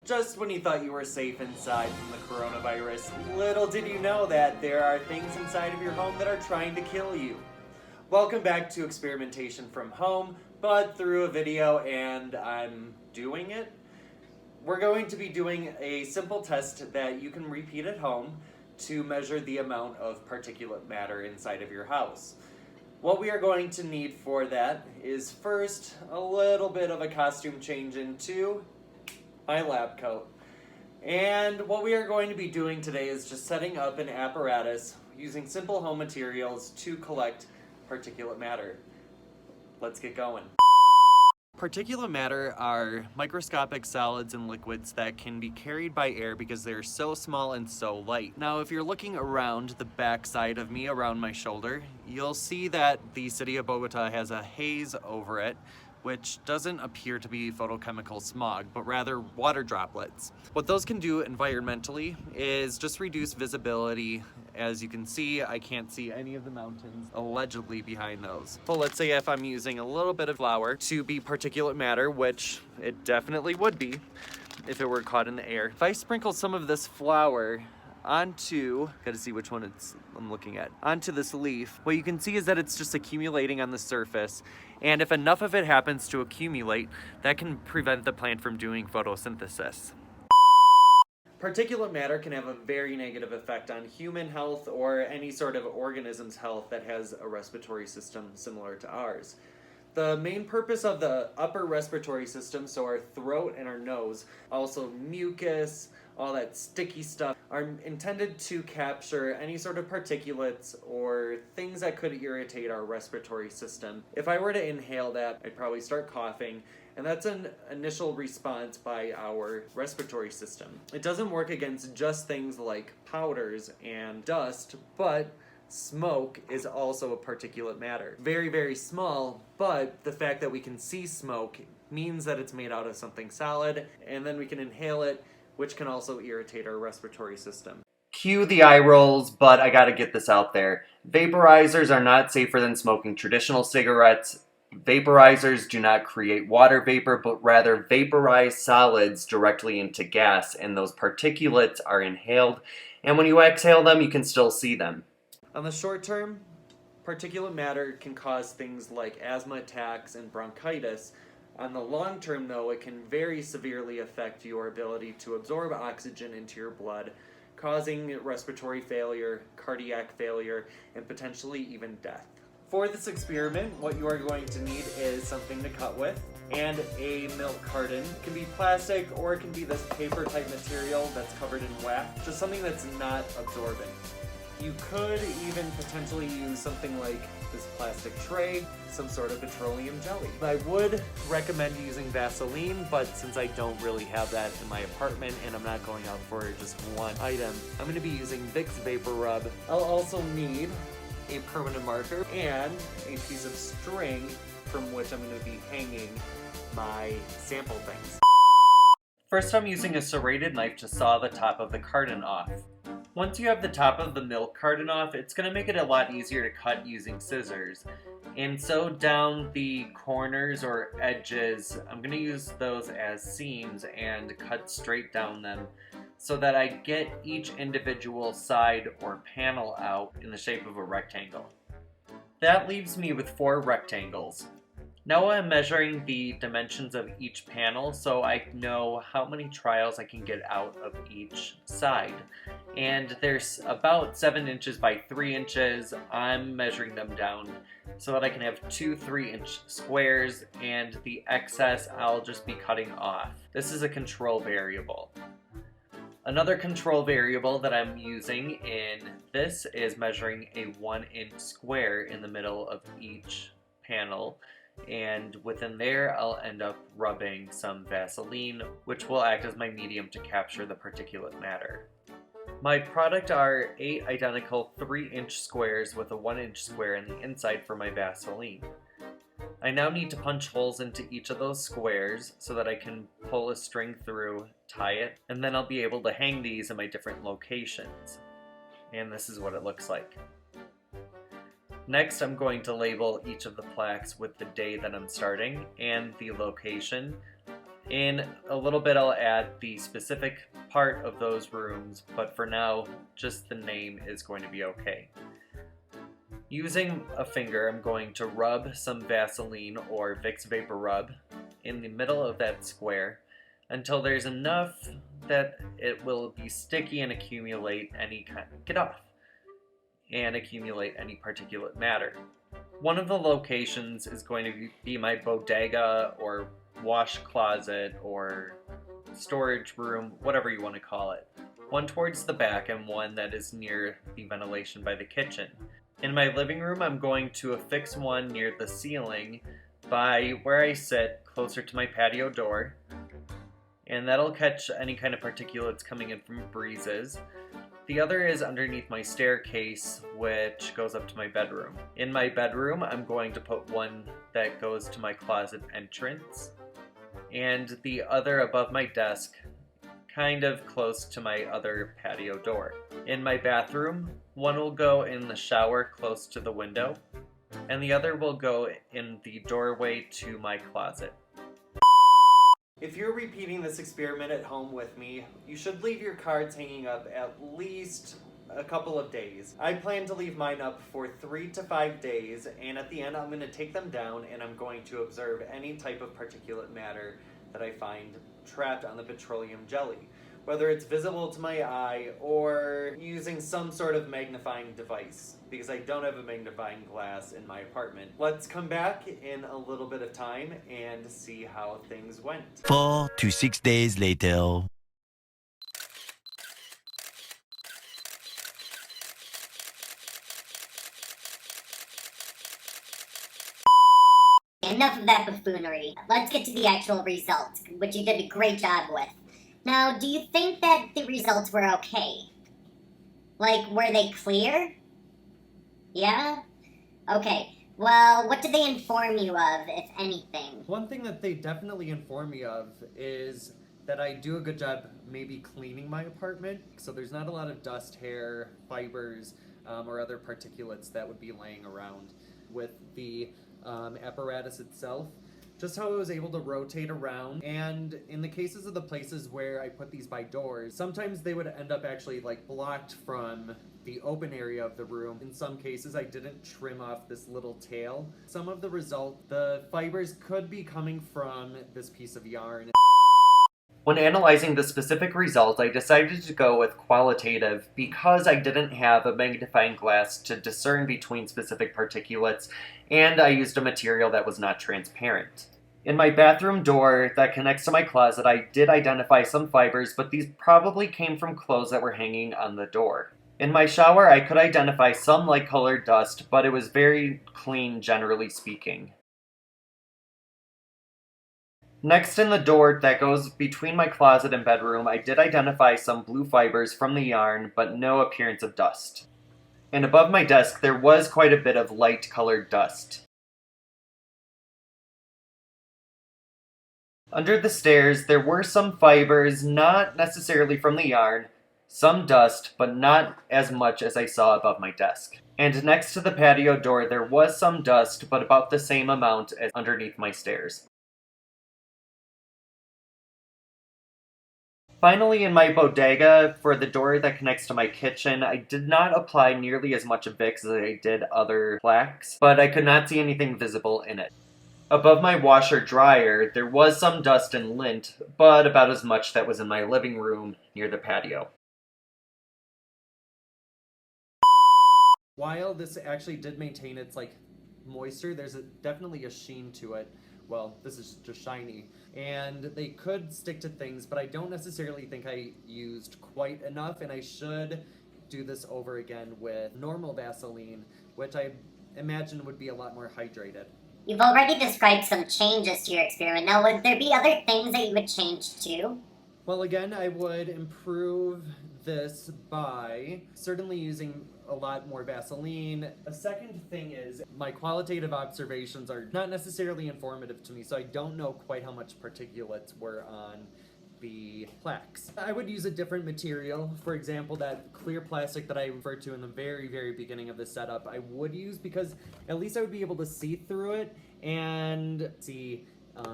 Just when you thought you were safe inside from the coronavirus, little did you know that there are things inside of your home that are trying to kill you. Welcome back to experimentation from home, but through a video, and I'm doing it. We're going to be doing a simple test that you can repeat at home to measure the amount of particulate matter inside of your house. What we are going to need for that is first a little bit of a costume change into my lab coat. And what we are going to be doing today is just setting up an apparatus using simple home materials to collect particulate matter. Let's get going. Particulate matter are microscopic solids and liquids that can be carried by air because they're so small and so light. Now, if you're looking around the back side of me, around my shoulder, you'll see that the city of Bogota has a haze over it, which doesn't appear to be photochemical smog, but rather water droplets. What those can do environmentally is just reduce visibility. As you can see, I can't see any of the mountains allegedly behind those. Well, let's say if I'm using a little bit of flour to be particulate matter, which it definitely would be if it were caught in the air. If I sprinkle some of this flour onto, gotta see which one I'm looking at, onto this leaf, what you can see is that it's just accumulating on the surface. And if enough of it happens to accumulate, that can prevent the plant from doing photosynthesis. Particulate matter can have a very negative effect on human health or any sort of organism's health that has a respiratory system similar to ours. The main purpose of the upper respiratory system, so our throat and our nose, also mucus, all that sticky stuff, are intended to capture any sort of particulates or things that could irritate our respiratory system. If I were to inhale that, I'd probably start coughing, and that's an initial response by our respiratory system. It doesn't work against just things like powders and dust, but smoke is also a particulate matter. Very, very small, but the fact that we can see smoke means that it's made out of something solid, and then we can inhale it, which can also irritate our respiratory system. Cue the eye rolls, but I gotta get this out there. Vaporizers are not safer than smoking traditional cigarettes. Vaporizers do not create water vapor, but rather vaporize solids directly into gas, and those particulates are inhaled, and when you exhale them, you can still see them. On the short term, particulate matter can cause things like asthma attacks and bronchitis. On the long term, though, it can very severely affect your ability to absorb oxygen into your blood, causing respiratory failure, cardiac failure, and potentially even death. For this experiment, what you are going to need is something to cut with and a milk carton. It can be plastic or it can be this paper type material that's covered in wax, just something that's not absorbent. You could even potentially use something like this plastic tray, some sort of petroleum jelly. I would recommend using Vaseline, but since I don't really have that in my apartment and I'm not going out for just one item, I'm going to be using Vicks Vapor Rub. I'll also need a permanent marker and a piece of string from which I'm going to be hanging my sample things. First, I'm using a serrated knife to saw the top of the carton off. Once you have the top of the milk carton off, it's going to make it a lot easier to cut using scissors. And so down the corners or edges, I'm going to use those as seams and cut straight down them so that I get each individual side or panel out in the shape of a rectangle. That leaves me with 4 rectangles. Now I'm measuring the dimensions of each panel so I know how many trials I can get out of each side. And there's about 7 inches by 3 inches. I'm measuring them down so that I can have 2 3-inch squares, and the excess I'll just be cutting off. This is a control variable. Another control variable that I'm using in this is measuring a 1-inch square in the middle of each panel. And within there, I'll end up rubbing some Vaseline, which will act as my medium to capture the particulate matter. My product are 8 identical 3-inch squares with a 1-inch square in the inside for my Vaseline. I now need to punch holes into each of those squares so that I can pull a string through, tie it, and then I'll be able to hang these in my different locations. And this is what it looks like. Next, I'm going to label each of the plaques with the day that I'm starting and the location. In a little bit, I'll add the specific part of those rooms, but for now, just the name is going to be okay. Using a finger, I'm going to rub some Vaseline or Vicks Vapor Rub in the middle of that square until there's enough that it will be sticky and accumulate any particulate matter. One of the locations is going to be my bodega or wash closet or storage room, whatever you want to call it. One towards the back and one that is near the ventilation by the kitchen. In my living room, I'm going to affix one near the ceiling by where I sit, closer to my patio door, and that'll catch any kind of particulates coming in from breezes. The other is underneath my staircase, which goes up to my bedroom. In my bedroom, I'm going to put one that goes to my closet entrance, and the other above my desk, kind of close to my other patio door. In my bathroom, one will go in the shower close to the window, and the other will go in the doorway to my closet. If you're repeating this experiment at home with me, you should leave your cards hanging up at least a couple of days. I plan to leave mine up for 3 to 5 days, and at the end I'm going to take them down and I'm going to observe any type of particulate matter that I find trapped on the petroleum jelly, whether it's visible to my eye or using some sort of magnifying device, because I don't have a magnifying glass in my apartment. Let's come back in a little bit of time and see how things went. 4 to 6 days later. Enough of that buffoonery. Let's get to the actual results, which you did a great job with. Now, do you think that the results were okay? Like, were they clear? Yeah? Okay. Well, what did they inform you of, if anything? One thing that they definitely inform me of is that I do a good job maybe cleaning my apartment, so there's not a lot of dust, hair, fibers, or other particulates that would be laying around with the apparatus itself. Just how I was able to rotate around, and in the cases of the places where I put these by doors, sometimes they would end up actually like blocked from the open area of the room. In some cases I didn't trim off this little tail. Some of the the fibers could be coming from this piece of yarn. When analyzing the specific result, I decided to go with qualitative because I didn't have a magnifying glass to discern between specific particulates, and I used a material that was not transparent. In my bathroom door that connects to my closet, I did identify some fibers, but these probably came from clothes that were hanging on the door. In my shower, I could identify some light-colored dust, but it was very clean, generally speaking. Next, in the door that goes between my closet and bedroom, I did identify some blue fibers from the yarn, but no appearance of dust. And above my desk, there was quite a bit of light-colored dust. Under the stairs, there were some fibers, not necessarily from the yarn, some dust, but not as much as I saw above my desk. And next to the patio door, there was some dust, but about the same amount as underneath my stairs. Finally, in my bodega, for the door that connects to my kitchen, I did not apply nearly as much Vicks as I did other plaques, but I could not see anything visible in it. Above my washer-dryer, there was some dust and lint, but about as much that was in my living room near the patio. While this actually did maintain its moisture, there's definitely a sheen to it. Well, this is just shiny, and they could stick to things, but I don't necessarily think I used quite enough, and I should do this over again with normal Vaseline, which I imagine would be a lot more hydrated. You've already described some changes to your experiment. Now, would there be other things that you would change too? Well, again, I would improve this by certainly using a lot more Vaseline. A second thing is my qualitative observations are not necessarily informative to me, so I don't know quite how much particulates were on the plaques. I would use a different material. For example, that clear plastic that I referred to in the very, very beginning of the setup, I would use because at least I would be able to see through it and see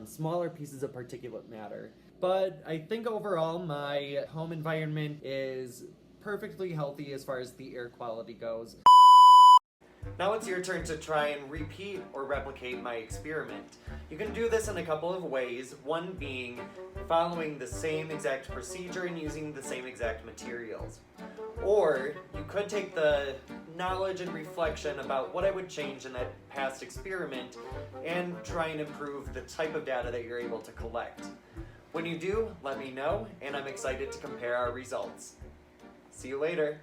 smaller pieces of particulate matter. But I think overall my home environment is perfectly healthy as far as the air quality goes. Now it's your turn to try and repeat or replicate my experiment. You can do this in a couple of ways, one being following the same exact procedure and using the same exact materials. Or you could take the knowledge and reflection about what I would change in that past experiment and try and improve the type of data that you're able to collect. When you do, let me know, and I'm excited to compare our results. See you later.